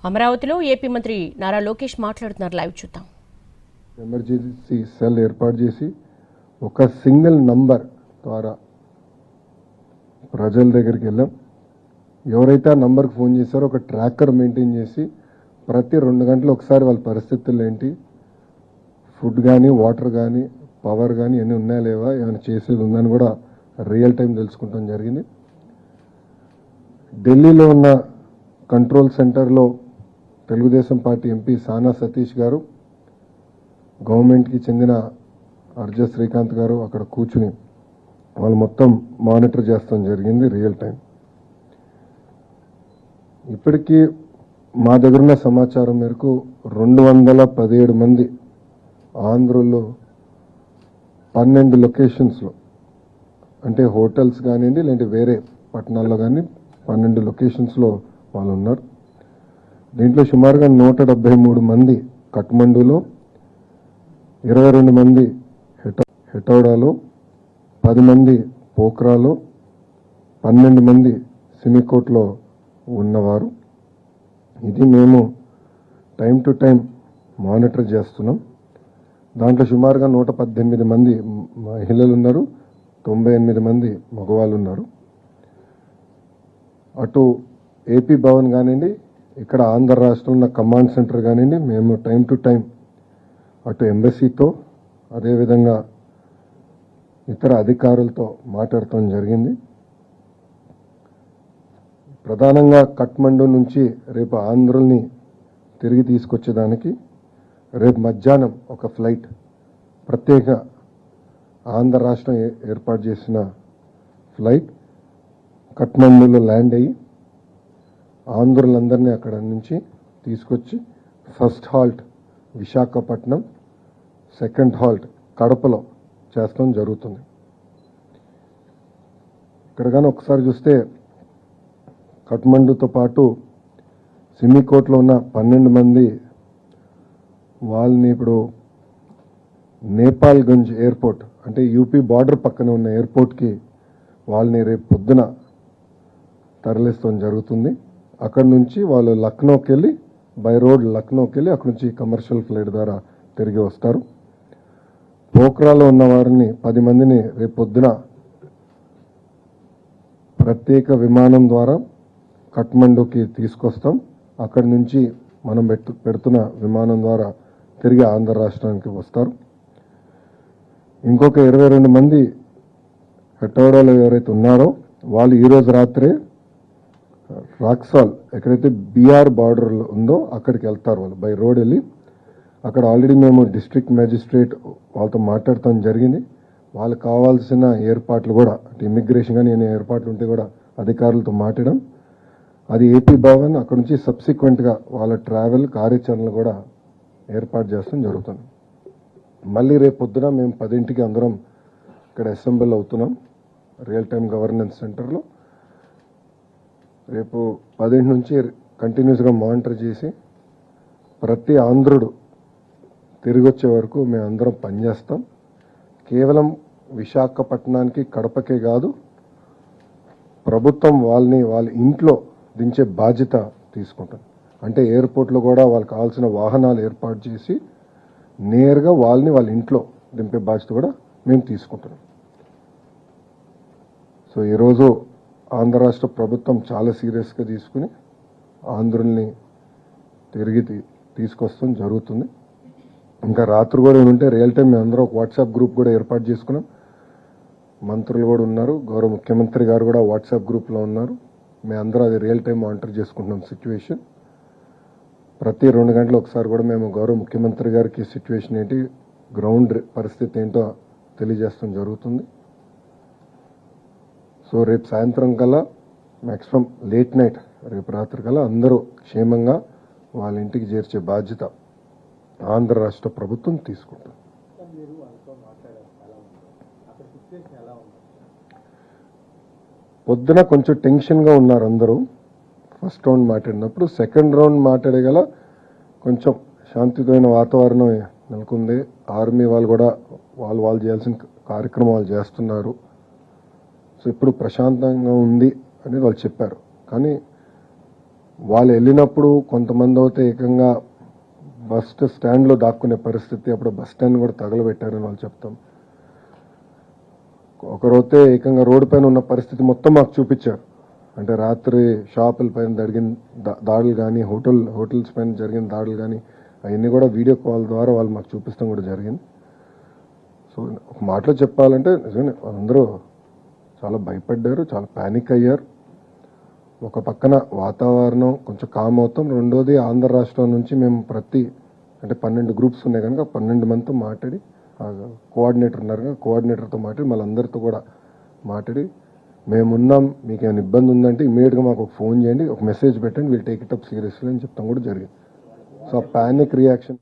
అమరావతిలో ఏపీ మంత్రి నారా లోకేష్ మాట్లాడుతున్నారు. లైవ్ చూద్దాం. ఎమర్జెన్సీ సెల్ ఏర్పాటు చేసి ఒక సింగిల్ నంబర్ ద్వారా ప్రజల దగ్గరికి వెళ్ళాం. ఎవరైతే ఆ నంబర్కి ఫోన్ చేశారో ఒక ట్రాకర్ మెయింటైన్ చేసి ప్రతి 2 గంటలు ఒకసారి వాళ్ళ పరిస్థితులు ఏంటి, ఫుడ్ కానీ వాటర్ కానీ పవర్ కానీ ఎన్ని ఉన్నాయా లేవా, ఏమైనా చేసేది ఉందని కూడా రియల్ టైం తెలుసుకుంటాం జరిగింది. ఢిల్లీలో ఉన్న కంట్రోల్ సెంటర్లో తెలుగుదేశం పార్టీ ఎంపీ సానా సతీష్ గారు, గవర్నమెంట్కి చెందిన అర్జ శ్రీకాంత్ గారు అక్కడ కూర్చుని వాళ్ళు మొత్తం మానిటర్ చేస్తాం జరిగింది రియల్ టైం. ఇప్పటికీ మా దగ్గర ఉన్న సమాచారం మేరకు 217 మంది ఆంధ్రుల్లో 12 లొకేషన్స్లో, అంటే హోటల్స్ కానివ్వండి లేదంటే వేరే పట్టణాల్లో కానీ 12 లొకేషన్స్లో వాళ్ళు ఉన్నారు. దీంట్లో సుమారుగా 173 మంది కఠ్మండూలో, 22 మంది హెటౌడాలో, 10 మంది పోఖ్రాలో, 12 మంది సిమికోట్లో ఉన్నవారు. ఇది మేము టైం టు టైం మానిటర్ చేస్తున్నాం. దాంట్లో సుమారుగా 118 మంది మహిళలు ఉన్నారు, 98 మంది మగవాళ్ళు ఉన్నారు. అటు ఏపీ భవన్ కానివ్వండి, ఇక్కడ ఆంధ్ర రాష్ట్రంలో ఉన్న కమాండ్ సెంటర్ కానివ్వండి, మేము టైం టు టైం అటు ఎంబసీతో అదేవిధంగా ఇతర అధికారులతో మాట్లాడటం జరిగింది. ప్రధానంగా కఠ్మండు నుంచి రేపు ఆంధ్రుల్ని తిరిగి తీసుకొచ్చేదానికి రేపు మధ్యాహ్నం ఒక ఫ్లైట్ ప్రత్యేక ఆంధ్ర రాష్ట్రం ఏర్పాటు చేసిన ఫ్లైట్ కఠ్మండులో ల్యాండ్ అయ్యి ఆంధ్రులందరినీ అక్కడ నుంచి తీసుకొచ్చి first halt Visakhapatnam, second halt కడపలో చేస్తాం జరుగుతుంది. ఇక్కడ కానీ ఒకసారి చూస్తే కఠ్మండుతో పాటు సిమికోట్లో ఉన్న 12 మంది వాళ్ళని ఇప్పుడు నేపాల్గంజ్ ఎయిర్పోర్ట్, అంటే యూపీ బార్డర్ పక్కన ఉన్న ఎయిర్పోర్ట్కి వాళ్ళని రేపు పొద్దున తరలిస్తాం జరుగుతుంది. అక్కడి నుంచి వాళ్ళు లక్నోకి వెళ్ళి బై రోడ్ లక్నోకి వెళ్ళి అక్కడి నుంచి కమర్షియల్ ఫ్లైట్ ద్వారా తిరిగి వస్తారు. పోఖ్రాలో ఉన్న వారిని 10 మందిని రేపు పొద్దున ప్రత్యేక విమానం ద్వారా కఠ్మండుకి తీసుకొస్తాం. అక్కడి నుంచి మనం పెడుతున్న విమానం ద్వారా తిరిగి ఆంధ్ర రాష్ట్రానికి వస్తారు. ఇంకొక 22 మంది హెటౌడాలో ఎవరైతే ఉన్నారో వాళ్ళు ఈరోజు రాత్రే రాక్సాల్, ఎక్కడైతే బీఆర్ బార్డర్ ఉందో అక్కడికి వెళ్తారు. వాళ్ళు బై రోడ్ వెళ్ళి అక్కడ ఆల్రెడీ మేము డిస్ట్రిక్ట్ మ్యాజిస్ట్రేట్ వాళ్ళతో మాట్లాడటం జరిగింది. వాళ్ళకి కావాల్సిన ఏర్పాట్లు కూడా, అంటే ఇమిగ్రేషన్ కానీ ఏమైనా ఏర్పాట్లు ఉంటే కూడా అధికారులతో మాట్లాడడం, అది ఏపీ భవన్ అక్కడ నుంచి సబ్సిక్వెంట్గా వాళ్ళ ట్రావెల్ కార్యాచరణలు కూడా ఏర్పాటు చేస్తాం జరుగుతుంది. మళ్ళీ రేపు పొద్దున మేము 10ంటికి అందరం ఇక్కడ అసెంబ్లీ అవుతున్నాం రియల్ టైం గవర్నెన్స్ సెంటర్లో. రేపు 10 నుంచి కంటిన్యూస్గా మానిటర్ చేసి ప్రతి ఆంధ్రుడు తిరిగి వచ్చే వరకు మేము అందరం పనిచేస్తాం. కేవలం విశాఖపట్నానికి కడపకే కాదు, ప్రభుత్వం వాళ్ళ ఇంట్లో దించే బాధ్యత తీసుకుంటాం. అంటే ఎయిర్పోర్ట్లో కూడా వాళ్ళకి కావాల్సిన వాహనాలు ఏర్పాటు చేసి నేరుగా వాళ్ళ ఇంట్లో దింపే బాధ్యత కూడా మేము తీసుకుంటున్నాం. సో ఈరోజు ఆంధ్ర రాష్ట్ర ప్రభుత్వం చాలా సీరియస్గా తీసుకుని ఆంధ్రుల్ని తిరిగి తీసుకొస్తాం జరుగుతుంది. ఇంకా రాత్రి కూడా ఏమంటే రియల్ టైం మేము అందరూ ఒక వాట్సాప్ గ్రూప్ కూడా ఏర్పాటు చేసుకున్నాం. మంత్రులు కూడా ఉన్నారు, గౌరవ ముఖ్యమంత్రి గారు కూడా వాట్సాప్ గ్రూప్లో ఉన్నారు. మేము అందరూ అది రియల్ టైం మానిటర్ చేసుకుంటున్నాం సిచ్యువేషన్. ప్రతి 2 గంటలు ఒకసారి కూడా మేము గౌరవ ముఖ్యమంత్రి గారికి సిచ్యువేషన్ ఏంటి, గ్రౌండ్ పరిస్థితి ఏంటో తెలియజేస్తాం జరుగుతుంది. సో రేపు సాయంత్రం కల్లా మ్యాక్సిమం లేట్ నైట్ రేపు రాత్రి కల్లా అందరూ క్షేమంగా వాళ్ళ ఇంటికి చేర్చే బాధ్యత ఆంధ్ర రాష్ట్ర ప్రభుత్వం తీసుకుంటుంది. పొద్దున కొంచెం టెన్షన్గా ఉన్నారు అందరూ ఫస్ట్ రౌండ్ మాట్లాడినప్పుడు. సెకండ్ రౌండ్ మాట్లాడగల కొంచెం శాంతియుతమైన వాతావరణం నెలకొంది. ఆర్మీ వాళ్ళు కూడా వాళ్ళు చేయాల్సిన కార్యక్రమాలు చేస్తున్నారు. సో ఇప్పుడు ప్రశాంతంగా ఉంది అనేది వాళ్ళు చెప్పారు. కానీ వాళ్ళు వెళ్ళినప్పుడు కొంతమంది అయితే ఏకంగా బస్ స్టాండ్లో దాక్కునే పరిస్థితి, అప్పుడు బస్ స్టాండ్ కూడా తగలబెట్టారని వాళ్ళు చెప్తాం. ఒకరైతే ఏకంగా రోడ్డు పైన ఉన్న పరిస్థితి మొత్తం మాకు చూపించారు. అంటే రాత్రి షాపుల పైన జరిగిన దాడులు కానీ, హోటల్స్ పైన జరిగిన దాడులు కానీ అవన్నీ కూడా వీడియో కాల్ ద్వారా వాళ్ళు మాకు చూపిస్తాం కూడా జరిగింది. సో ఒక మాటలో చెప్పాలంటే నిజంగా అందరూ చాలా భయపడ్డారు, చాలా ప్యానిక్ అయ్యారు. ఒక పక్కన వాతావరణం కొంచెం కామ్ అవుతాం, రెండోది ఆంధ్ర రాష్ట్రం నుంచి మేము అంటే 12 గ్రూప్స్ ఉన్నాయి కనుక 12 మందితో మాట్లాడి, కోఆర్డినేటర్ ఉన్నారు కదా, కోఆర్డినేటర్తో మాట్లాడి మళ్ళీ అందరితో కూడా మాట్లాడి మేమున్నాం, మీకు ఏమైనా ఇబ్బంది ఉందంటే ఇమీడియట్గా మాకు ఒక ఫోన్ చేయండి, ఒక మెసేజ్ పెట్టండి, we'll take it up seriously అని చెప్తాం కూడా జరిగింది. So panic reaction